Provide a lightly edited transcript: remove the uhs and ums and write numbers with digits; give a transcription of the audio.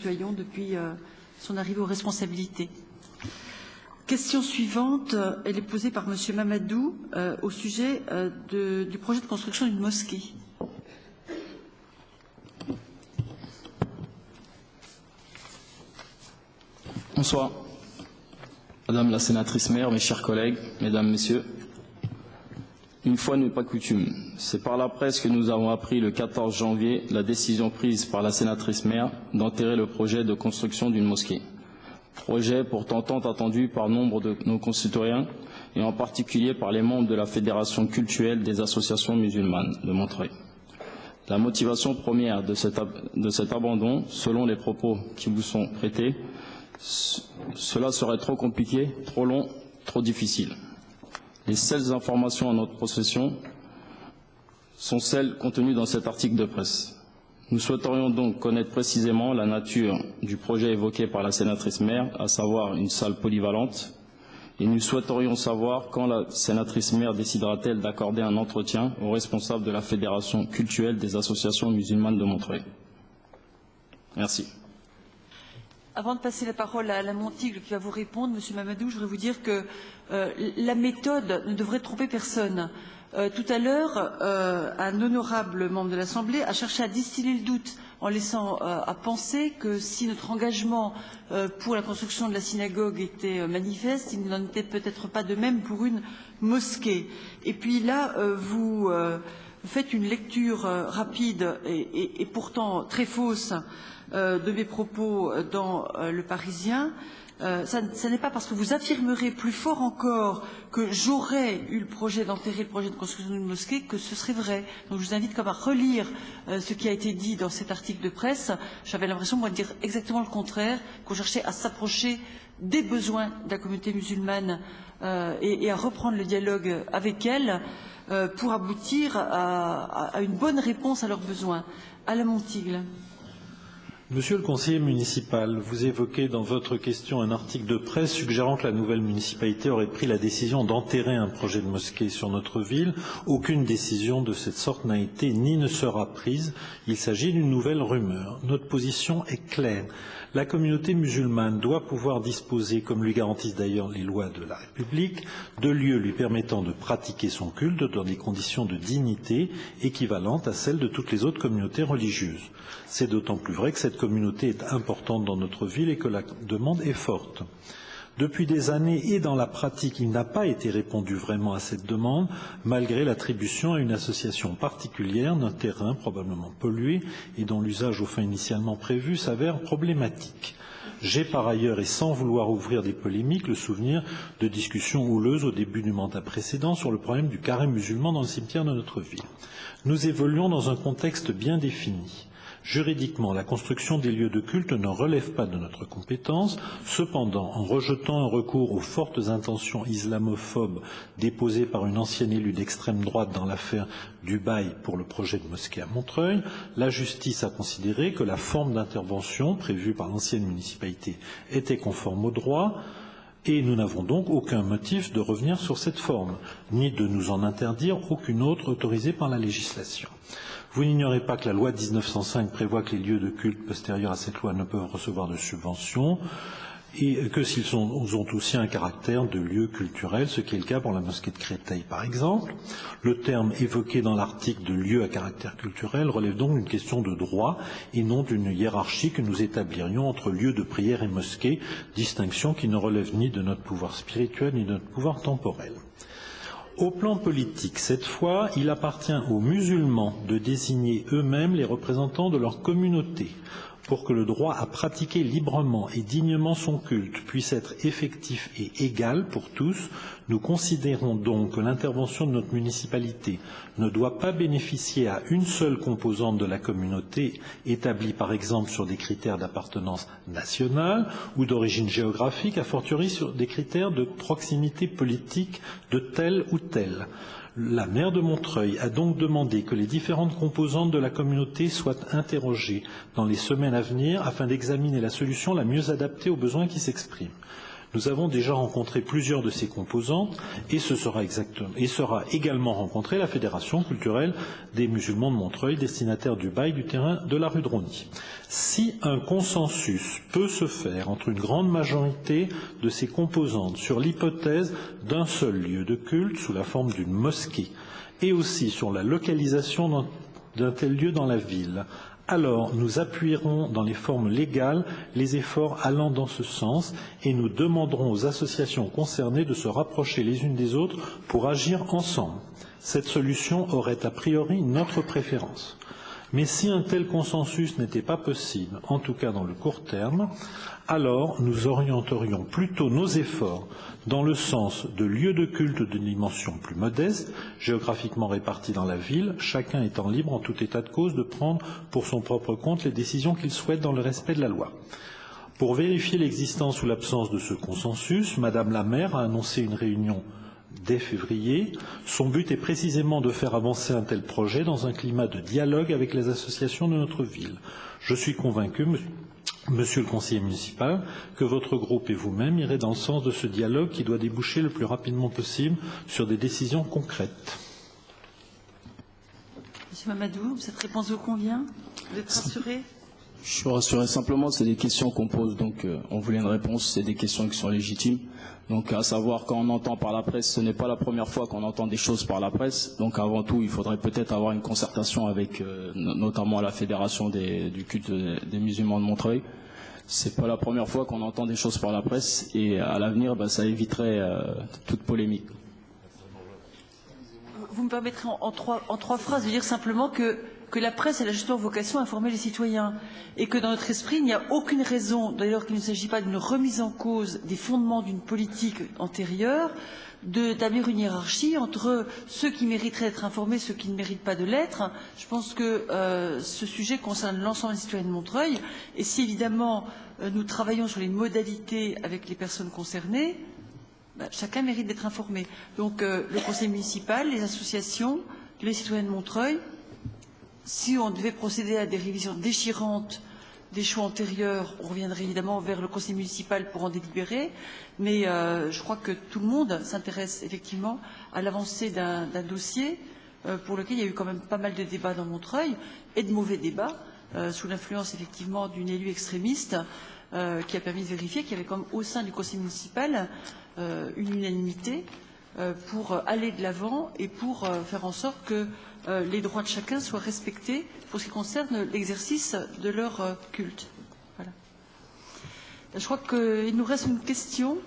Tuaillon depuis son arrivée aux responsabilités. Question suivante, elle est posée par Monsieur Mamadou au sujet du projet de construction d'une mosquée. Bonsoir. Madame la sénatrice maire, mes chers collègues, mesdames, messieurs. Une fois n'est pas coutume, c'est par la presse que nous avons appris le 14 janvier la décision prise par la sénatrice maire d'enterrer le projet de construction d'une mosquée. Projet pourtant tant attendu par nombre de nos concitoyens et en particulier par les membres de la Fédération cultuelle des associations musulmanes de Montreuil. La motivation première de cet abandon, selon les propos qui vous sont prêtés, cela serait trop compliqué, trop long, trop difficile. Les seules informations à notre possession sont celles contenues dans cet article de presse. Nous souhaiterions donc connaître précisément la nature du projet évoqué par la sénatrice maire, à savoir une salle polyvalente, et nous souhaiterions savoir quand la sénatrice maire décidera-t-elle d'accorder un entretien aux responsables de la Fédération cultuelle des associations musulmanes de Montreuil. Merci. Avant de passer la parole à Alain Montigle qui va vous répondre, Monsieur Mamadou, je voudrais vous dire que la méthode ne devrait tromper personne. Tout à l'heure, un honorable membre de l'Assemblée a cherché à distiller le doute en laissant à penser que si notre engagement pour la construction de la synagogue était manifeste, il n'en était peut-être pas de même pour une mosquée. Et puis là, vous faites une lecture rapide et pourtant très fausse de mes propos dans Le Parisien. Ça n'est pas parce que vous affirmerez plus fort encore que j'aurais eu le projet d'enterrer le projet de construction d'une mosquée que ce serait vrai. Donc je vous invite quand même à relire ce qui a été dit dans cet article de presse. J'avais l'impression, moi, de dire exactement le contraire, qu'on cherchait à s'approcher des besoins de la communauté musulmane et à reprendre le dialogue avec elle pour aboutir à une bonne réponse à leurs besoins. Alain Montigle. Monsieur le conseiller municipal, vous évoquez dans votre question un article de presse suggérant que la nouvelle municipalité aurait pris la décision d'enterrer un projet de mosquée sur notre ville. Aucune décision de cette sorte n'a été ni ne sera prise. Il s'agit d'une nouvelle rumeur. Notre position est claire. La communauté musulmane doit pouvoir disposer, comme lui garantissent d'ailleurs les lois de la République, de lieux lui permettant de pratiquer son culte dans des conditions de dignité équivalentes à celles de toutes les autres communautés religieuses. C'est d'autant plus vrai que cette communauté est importante dans notre ville et que la demande est forte. Depuis des années et dans la pratique, il n'a pas été répondu vraiment à cette demande, malgré l'attribution à une association particulière d'un terrain probablement pollué et dont l'usage aux fins initialement prévues s'avère problématique. J'ai par ailleurs, et sans vouloir ouvrir des polémiques, le souvenir de discussions houleuses au début du mandat précédent sur le problème du carré musulman dans le cimetière de notre ville. Nous évoluons dans un contexte bien défini. Juridiquement, la construction des lieux de culte ne relève pas de notre compétence. Cependant, en rejetant un recours aux fortes intentions islamophobes déposées par une ancienne élue d'extrême droite dans l'affaire du bail pour le projet de mosquée à Montreuil, la justice a considéré que la forme d'intervention prévue par l'ancienne municipalité était conforme au droit. Et nous n'avons donc aucun motif de revenir sur cette forme, ni de nous en interdire aucune autre autorisée par la législation. Vous n'ignorez pas que la loi de 1905 prévoit que les lieux de culte postérieurs à cette loi ne peuvent recevoir de subventions et que s'ils ont aussi un caractère de lieu culturel, ce qui est le cas pour la mosquée de Créteil par exemple. Le terme évoqué dans l'article de lieu à caractère culturel relève donc d'une question de droit et non d'une hiérarchie que nous établirions entre lieu de prière et mosquée, distinction qui ne relève ni de notre pouvoir spirituel ni de notre pouvoir temporel. Au plan politique, cette fois, il appartient aux musulmans de désigner eux-mêmes les représentants de leur communauté. Pour que le droit à pratiquer librement et dignement son culte puisse être effectif et égal pour tous, nous considérons donc que l'intervention de notre municipalité ne doit pas bénéficier à une seule composante de la communauté, établie par exemple sur des critères d'appartenance nationale ou d'origine géographique, a fortiori sur des critères de proximité politique de tel ou tel. La maire de Montreuil a donc demandé que les différentes composantes de la communauté soient interrogées dans les semaines à venir afin d'examiner la solution la mieux adaptée aux besoins qui s'expriment. Nous avons déjà rencontré plusieurs de ses composantes et sera également rencontrée la Fédération culturelle des musulmans de Montreuil, destinataire du bail du terrain de la rue de Rosny. Si un consensus peut se faire entre une grande majorité de ses composantes sur l'hypothèse d'un seul lieu de culte sous la forme d'une mosquée et aussi sur la localisation d'un tel lieu dans la ville, alors nous appuierons dans les formes légales les efforts allant dans ce sens et nous demanderons aux associations concernées de se rapprocher les unes des autres pour agir ensemble. Cette solution aurait a priori notre préférence. Mais si un tel consensus n'était pas possible, en tout cas dans le court terme, alors nous orienterions plutôt nos efforts dans le sens de lieux de culte de dimension plus modeste, géographiquement répartis dans la ville, chacun étant libre en tout état de cause de prendre pour son propre compte les décisions qu'il souhaite dans le respect de la loi. Pour vérifier l'existence ou l'absence de ce consensus, Madame la maire a annoncé une réunion dès février. Son but est précisément de faire avancer un tel projet dans un climat de dialogue avec les associations de notre ville. Je suis convaincu, Monsieur le conseiller municipal, que votre groupe et vous-même irez dans le sens de ce dialogue qui doit déboucher le plus rapidement possible sur des décisions concrètes. Monsieur Mamadou, cette réponse vous convient? Vous êtes rassuré? Je suis rassuré, simplement, c'est des questions qu'on pose, donc on voulait une réponse, c'est des questions qui sont légitimes. Donc à savoir, quand on entend par la presse, ce n'est pas la première fois qu'on entend des choses par la presse, donc avant tout, il faudrait peut-être avoir une concertation avec notamment la Fédération du culte des musulmans de Montreuil. C'est pas la première fois qu'on entend des choses par la presse, et à l'avenir, ça éviterait toute polémique. Vous me permettrez en trois phrases de dire simplement que la presse elle a justement vocation à informer les citoyens et que dans notre esprit, il n'y a aucune raison, d'ailleurs qu'il ne s'agit pas d'une remise en cause des fondements d'une politique antérieure, d'établir une hiérarchie entre ceux qui mériteraient d'être informés et ceux qui ne méritent pas de l'être. Je pense que ce sujet concerne l'ensemble des citoyens de Montreuil et si évidemment nous travaillons sur les modalités avec les personnes concernées, chacun mérite d'être informé. Donc le conseil municipal, les associations, les citoyens de Montreuil, si on devait procéder à des révisions déchirantes des choix antérieurs, on reviendrait évidemment vers le conseil municipal pour en délibérer, mais je crois que tout le monde s'intéresse effectivement à l'avancée d'un dossier pour lequel il y a eu quand même pas mal de débats dans Montreuil, et de mauvais débats, sous l'influence effectivement d'une élue extrémiste qui a permis de vérifier qu'il y avait quand même au sein du conseil municipal une unanimité pour aller de l'avant et pour faire en sorte que les droits de chacun soient respectés pour ce qui concerne l'exercice de leur culte. Voilà. Je crois qu'il nous reste une question.